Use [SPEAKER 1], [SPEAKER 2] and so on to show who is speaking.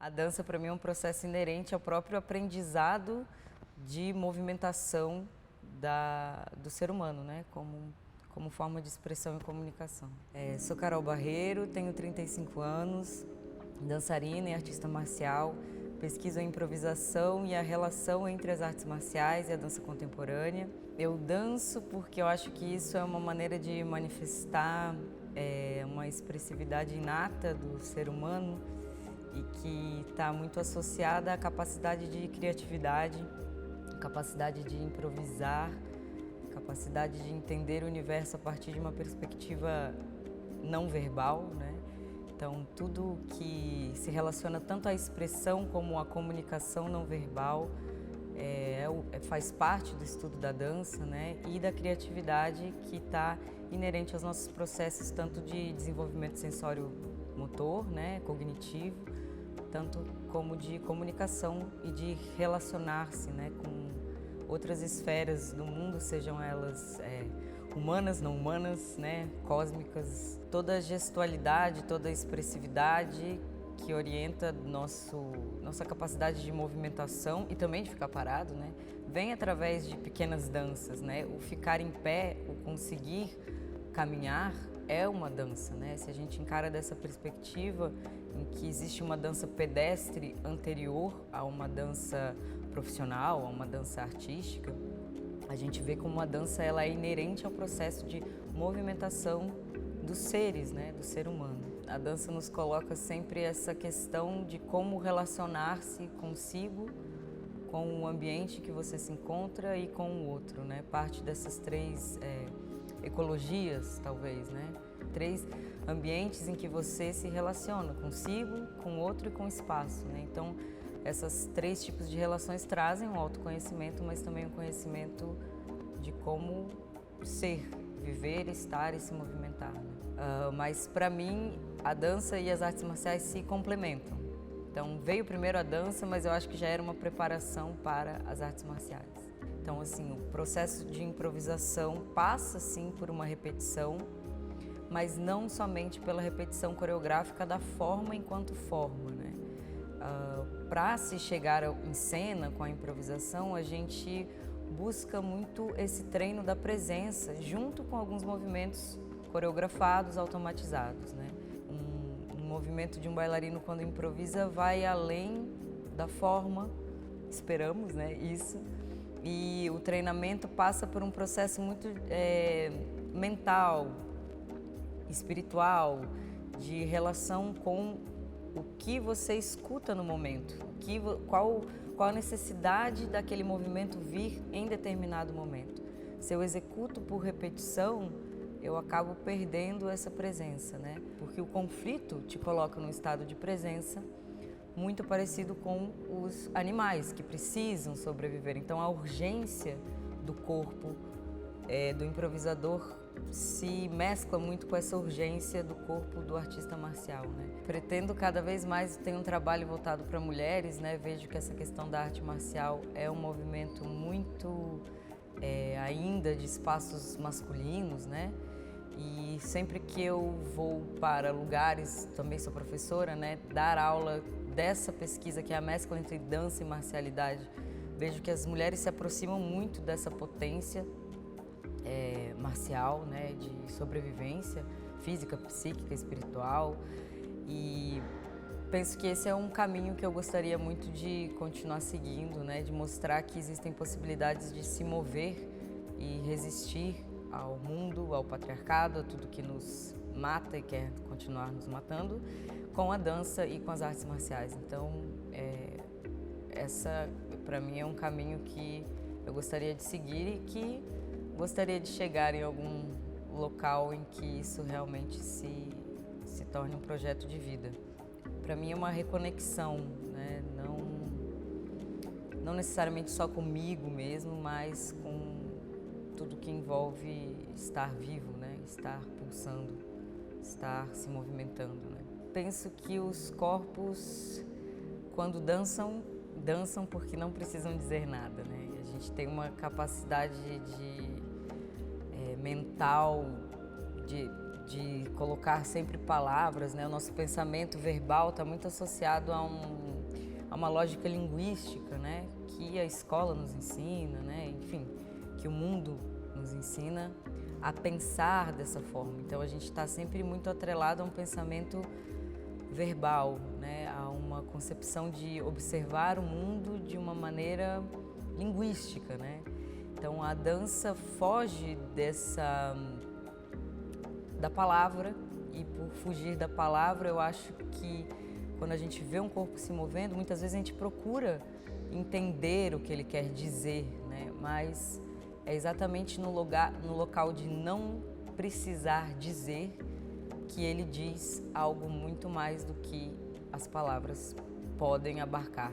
[SPEAKER 1] A dança, para mim, é um processo inerente ao próprio aprendizado de movimentação do ser humano, né? Como forma de expressão e comunicação. Sou Carol Barreiro, tenho 35 anos, dançarina e artista marcial, pesquiso a improvisação e a relação entre as artes marciais e a dança contemporânea. Eu danço porque eu acho que isso é uma maneira de manifestar uma expressividade inata do ser humano e que está muito associada à capacidade de criatividade, capacidade de improvisar, capacidade de entender o universo a partir de uma perspectiva não verbal, né? Então, tudo que se relaciona tanto à expressão como à comunicação não verbal faz parte do estudo da dança, né? E da criatividade que está inerente aos nossos processos, tanto de desenvolvimento sensório-motor, né? Cognitivo, tanto como de comunicação e de relacionar-se, né? Com outras esferas do mundo, sejam elas humanas, não humanas, né, cósmicas. Toda a gestualidade, toda a expressividade que orienta nossa capacidade de movimentação e também de ficar parado, né, vem através de pequenas danças, né. O ficar em pé, o conseguir caminhar é uma dança, né. Se a gente encara dessa perspectiva em que existe uma dança pedestre anterior a uma dança profissional, a uma dança artística, a gente vê como a dança ela é inerente ao processo de movimentação dos seres, né, do ser humano. A dança nos coloca sempre essa questão de como relacionar-se consigo, com o ambiente que você se encontra e com o outro, né? Parte dessas três ecologias, talvez, né? Três ambientes em que você se relaciona consigo, com o outro e com o espaço, né? Então, esses três tipos de relações trazem um autoconhecimento, mas também um conhecimento de como ser, viver, estar e se movimentar, né? Mas, para mim, a dança e as artes marciais se complementam. Então, veio primeiro a dança, mas eu acho que já era uma preparação para as artes marciais. Então, assim, o processo de improvisação passa, sim, por uma repetição, mas não somente pela repetição coreográfica da forma enquanto forma, né? Para se chegar em cena com a improvisação, a gente busca muito esse treino da presença, junto com alguns movimentos coreografados, automatizados, né? Um movimento de um bailarino quando improvisa vai além da forma, esperamos, né? Isso. E o treinamento passa por um processo muito mental, espiritual, de relação com o que você escuta no momento, qual a necessidade daquele movimento vir em determinado momento. Se eu executo por repetição, eu acabo perdendo essa presença, né? Porque o conflito te coloca num estado de presença muito parecido com os animais que precisam sobreviver. Então, a urgência do corpo do improvisador se mescla muito com essa urgência do corpo do artista marcial, né? Pretendo cada vez mais ter um trabalho voltado para mulheres, né? Vejo que essa questão da arte marcial é um movimento muito ainda de espaços masculinos, né? E sempre que eu vou para lugares, também sou professora, né? Dar aula dessa pesquisa que é a mescla entre dança e marcialidade, vejo que as mulheres se aproximam muito dessa potência marcial, né, de sobrevivência física, psíquica, espiritual, e penso que esse é um caminho que eu gostaria muito de continuar seguindo, né, de mostrar que existem possibilidades de se mover e resistir ao mundo, ao patriarcado, a tudo que nos mata e quer continuar nos matando, com a dança e com as artes marciais. Então, essa, para mim, é um caminho que eu gostaria de seguir e que gostaria de chegar em algum local em que isso realmente se torne um projeto de vida. Para mim é uma reconexão, né? Não necessariamente só comigo mesmo, mas com tudo que envolve estar vivo, né? Estar pulsando, estar se movimentando, né? Penso que os corpos, quando dançam porque não precisam dizer nada, né? A gente tem uma capacidade mental de colocar sempre palavras, né? O nosso pensamento verbal está muito associado a a uma lógica linguística, né, que a escola nos ensina, né, enfim, que o mundo nos ensina a pensar dessa forma. Então a gente está sempre muito atrelado a um pensamento verbal, né, a uma concepção de observar o mundo de uma maneira linguística, né? Então a dança foge da palavra, e por fugir da palavra eu acho que quando a gente vê um corpo se movendo, muitas vezes a gente procura entender o que ele quer dizer, né? Mas é exatamente no local de não precisar dizer que ele diz algo muito mais do que as palavras podem abarcar.